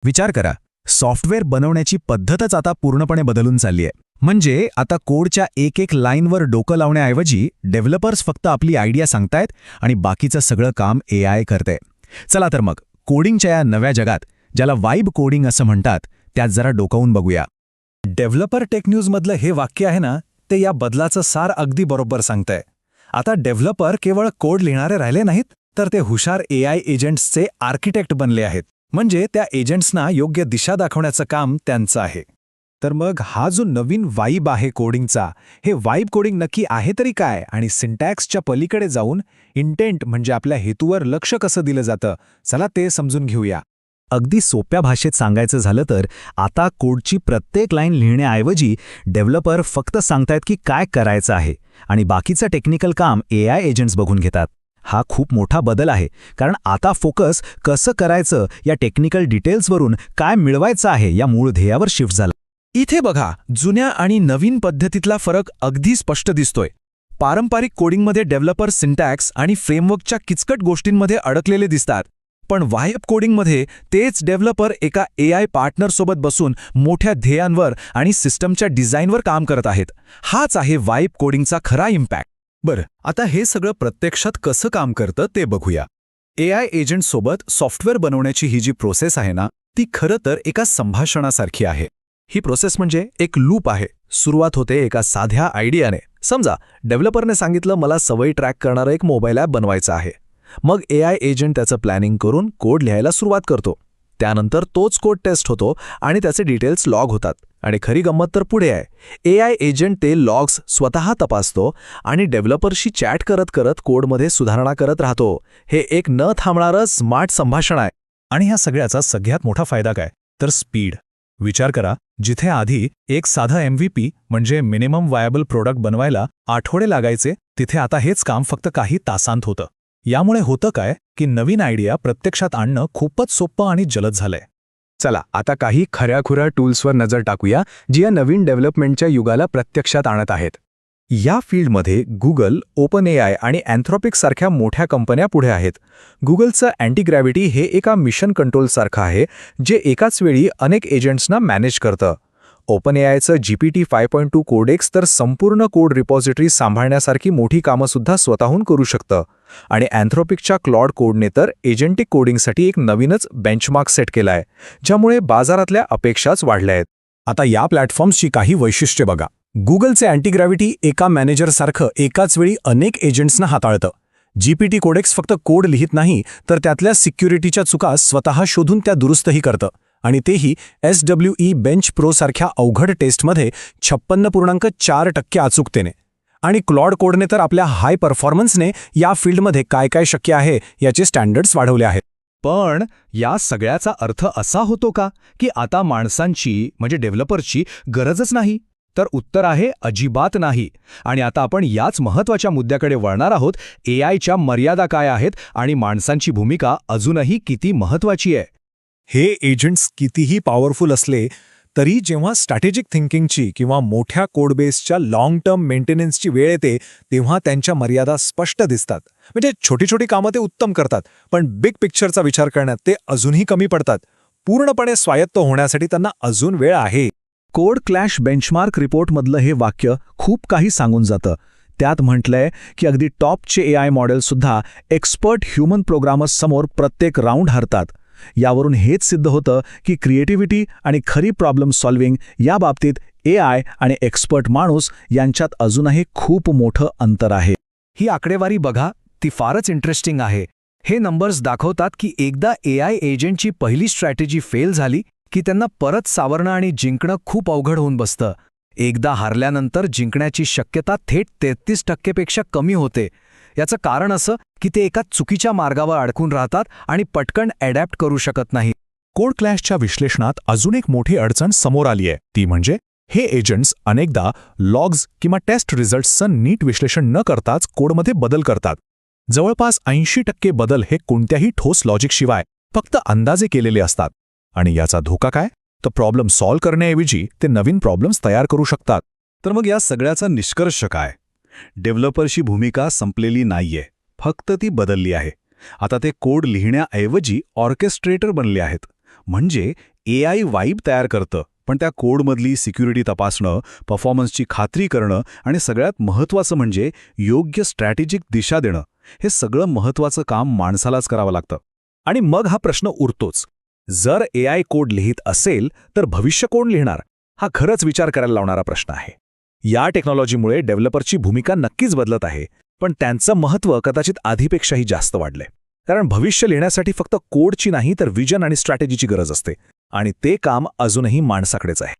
विचार करा, सॉफ्टवेअर बनवण्याची पद्धतच आता पूर्णपणे बदलून चालली आहे. म्हणजे आता कोडच्या एक लाईनवर डोकं लावण्याऐवजी डेव्हलपर्स फक्त आपली आयडिया सांगतायत आणि बाकीचं सगळं काम AI करते. चला तर मग कोडिंगच्या या नव्या जगात, ज्याला वाइब कोडिंग असं म्हणतात, त्यात जरा डोकावून बघूया. डेव्हलपर टेक न्यूजमधलं हे वाक्य आहे ना, ते या बदलाचं सार अगदी बरोबर सांगतंय. आता डेव्हलपर केवळ कोड लिहिणारे राहिले नाहीत, तर ते हुशार AI एजंट्सचे आर्किटेक्ट बनले आहेत. म्हणजे त्या एजंट्सना योग्य दिशा दाखवण्याचं काम त्यांचं आहे. तर मग हा जो नवीन वाइब आहे कोडिंगचा, हे वाइब कोडिंग नक्की आहे तरी काय, आणि सिंटॅक्सच्या पलीकडे जाऊन इंटेंट म्हणजे आपल्या हेतूवर लक्ष कसं दिलं जातं, चला ते समजून घेऊया. अगदी सोप्या भाषेत सांगायचं झालं तर आता कोडची प्रत्येक लाईन लिहिण्याऐवजी डेव्हलपर फक्त सांगतायत की काय करायचं आहे आणि बाकीचं टेक्निकल काम AI एजंट्स बघून घेतात. हा खूप मोठा बदल आहे, कारण आता फोकस कसं करायचं या टेक्निकल डिटेल्सवरून काय मिळवायचं आहे या मूळ ध्येयावर शिफ्ट झाला. इथे बघा, जुन्या आणि नवीन पद्धतीतला फरक अगदी स्पष्ट दिसतोय. पारंपरिक कोडिंगमध्ये डेव्हलपर सिंटॅक्स आणि फ्रेमवर्कच्या किचकट गोष्टींमध्ये अडकलेले दिसतात, पण वाइब कोडिंगमध्ये तेच डेव्हलपर एका AI पार्टनरसोबत बसून मोठ्या ध्येयांवर आणि सिस्टमच्या डिझाईनवर काम करत आहेत. हाच आहे वाइब कोडिंगचा खरा इम्पॅक्ट. बरं, आता हे सगळं प्रत्यक्षात कसं काम करतं ते बघूया. AI एजंटसोबत सॉफ्टवेअर बनवण्याची ही जी प्रोसेस आहे ना, ती खरं तर एका संभाषणासारखी आहे. ही प्रोसेस म्हणजे एक लूप आहे. सुरुवात होते एका साध्या आयडियाने. समजा डेव्हलपरने सांगितलं, मला सवयी ट्रॅक करणारं एक मोबाईल ॲप बनवायचं आहे. मग AI एजंट त्याचं प्लॅनिंग करून कोड लिहायला सुरुवात करतो. त्यानंतर तोच कोड टेस्ट होतो आणि त्याचे डिटेल्स लॉग होतात. आणि खरी गंमत तर पुढे आहे. AI एजंट ते लॉग्स स्वतः तपासतो आणि डेव्हलपरशी चॅट करत करत कोडमध्ये सुधारणा करत राहतो. हे एक न थांबणारं स्मार्ट संभाषण आहे. आणि ह्या सगळ्याचा सगळ्यात मोठा फायदा काय, तर स्पीड. विचार करा, जिथे आधी एक साधा MVP म्हणजे मिनिमम वायबल प्रोडक्ट बनवायला आठवडे लागायचे, तिथे आता हेच काम फक्त काही तासांत होतं. यामुळे होतं काय की नवीन आयडिया प्रत्यक्षात आणणं खूपच सोपं आणि जलद झालंय. चला आता काही खऱ्याखुऱ्या टूल्सवर नजर टाकूया, जी या नवीन डेव्हलपमेंटच्या युगाला प्रत्यक्षात आणत आहेत. या फील्डमध्ये गुगल, OpenAI आणि Anthropic सारख्या मोठ्या कंपन्या पुढे आहेत. गुगलचं अँटीग्रॅव्हिटी हे एका मिशन कंट्रोलसारखं आहे, जे एकाच वेळी अनेक एजंट्सना मॅनेज करतं. OpenAIचं GPT 5.2 कोडेक्स तर संपूर्ण कोड रिपॉझिटरी सांभाळण्यासारखी मोठी कामंसुद्धा स्वतःहून करू शकतं. आणि Anthropicच्या क्लॉड कोडने तर एजंटिक कोडिंगसाठी एक नवीनच बेंचमार्क सेट केला आहे, ज्यामुळे बाजारातल्या अपेक्षाच वाढल्या आहेत. आता या प्लॅटफॉर्म्सची काही वैशिष्ट्ये बघा. गुगलचे अँटीग्रॅव्हिटी एका मॅनेजरसारखं एकाच वेळी अनेक एजंट्सना हाताळतं. GPT कोडेक्स फक्त कोड लिहित नाही, तर त्यातल्या सिक्युरिटीच्या चुका स्वतः शोधून त्या दुरुस्तही करतं. आणि तेही SWE बेंच प्रो सारख्या अवघड टेस्टमध्ये 56.4% अचूकतेने. आणि क्लॉड कोडने तर आपल्या हाय परफॉर्मन्सने या फील्डमध्ये काय काय शक्य आहे याचे स्टँडर्ड्स वाढवले आहेत. पण या सगळ्याचा अर्थ असा होतो का की आता माणसांची म्हणजे डेव्हलपरची गरजच नाही? तर उत्तर आहे अजिबात नाही. आणि आता आपण याच महत्त्वाच्या मुद्द्याकडे वळणार आहोत. AIच्या मर्यादा काय आहेत आणि माणसांची भूमिका अजूनही किती महत्त्वाची आहे. हे एजंट्स कितीही पॉवरफुल असले तरी जेव्हा स्ट्रॅटेजिक थिंकिंगची किंवा मोठ्या कोडबेसच्या लाँग टर्म मेंटेनन्सची वेळ येते, तेव्हा त्यांच्या मर्यादा स्पष्ट दिसतात. म्हणजे छोटी छोटी कामं ते उत्तम करतात, पण बिग पिक्चरचा विचार करण्यात ते अजूनही कमी पडतात. पूर्णपणे स्वायत्त होण्यासाठी त्यांना अजून वेळ आहे. कोड क्लॅश बेंचमार्क रिपोर्टमधलं हे वाक्य खूप काही सांगून जातं. त्यात म्हटलंय की अगदी टॉपचे AI मॉडेलसुद्धा एक्सपर्ट ह्युमन प्रोग्रामर्स समोर प्रत्येक राऊंड हरतात. यावरून हेच सिद्ध होतं की क्रिएटिव्हिटी आणि खरी प्रॉब्लेम सॉल्व्हिंग या बाबतीत AI आणि एक्सपर्ट माणूस यांच्यात अजूनही खूप मोठं अंतर आहे. ही आकडेवारी बघा, ती फारच इंटरेस्टिंग आहे. हे नंबर्स दाखवतात की एकदा AI एजंटची पहिली स्ट्रॅटेजी फेल झाली की त्यांना परत सावरणं आणि जिंकणं खूप अवघड होऊन बसतं. एकदा हारल्यानंतर जिंकण्याची शक्यता थेट 33% कमी होते. याचं कारण असं की ते एका चुकीच्या मार्गावर अडकून राहतात आणि पटकन अडॅप्ट करू शकत नाही. कोड क्लॅशच्या विश्लेषणात अजून एक मोठी अडचण समोर आली आहे. ती म्हणजे हे एजंट्स अनेकदा लॉग्स किंवा टेस्ट रिझल्ट्सचं नीट विश्लेषण न करताच कोडमध्ये बदल करतात. जवळपास 80% बदल हे कोणत्याही ठोस लॉजिकशिवाय फक्त अंदाजे केलेले असतात. आणि याचा धोका काय? तर प्रॉब्लेम सॉल्व्ह करण्याऐवजी ते नवीन प्रॉब्लेम्स तयार करू शकतात. तर मग या सगळ्याचा निष्कर्ष काय? डेव्हलपरची भूमिका संपलेली नाहीये, फक्त ती बदलली आहे. आता ते कोड लिहिण्याऐवजी ऑर्केस्ट्रेटर बनले आहेत. म्हणजे AI वाईब तयार करतं, पण त्या कोडमधली सिक्युरिटी तपासणं, परफॉर्मन्सची खात्री करणं आणि सगळ्यात महत्त्वाचं म्हणजे योग्य स्ट्रॅटेजिक दिशा देणं, हे सगळं महत्त्वाचं काम माणसालाच करावं लागतं. आणि मग हा प्रश्न उरतोच. जर AI कोड लिहित असेल तर भविष्य कोण लिहिणार? हा खरंच विचार करायला लावणारा प्रश्न आहे. या टेक्नॉलॉजीमुळे डेव्हलपरची भूमिका नक्कीच बदलत आहे, पण त्यांचं महत्त्व कदाचित आधीपेक्षाही जास्त वाढलंय. कारण भविष्य लिहिण्यासाठी फक्त कोडची नाही तर विजन आणि स्ट्रॅटेजीची गरज असते, आणि ते काम अजूनही माणसाकडेच आहे.